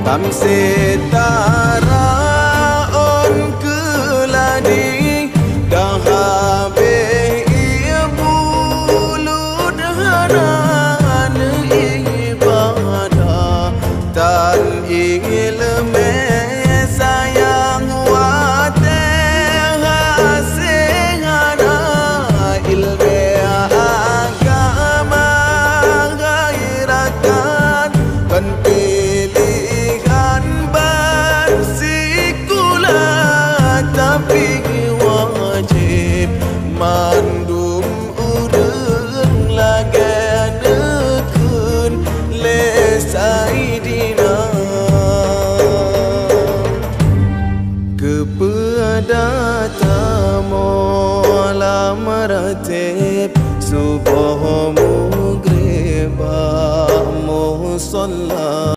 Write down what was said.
Tam setara on keladi dah habis ia bulut haran ibadah tan ilme sayang wate hasehana ilme agama gairakan kan pilihan bersikulah tapi wajib mandum urang lagan nekun lesai dina kepada tamu alam ratib subuh maghrib musalla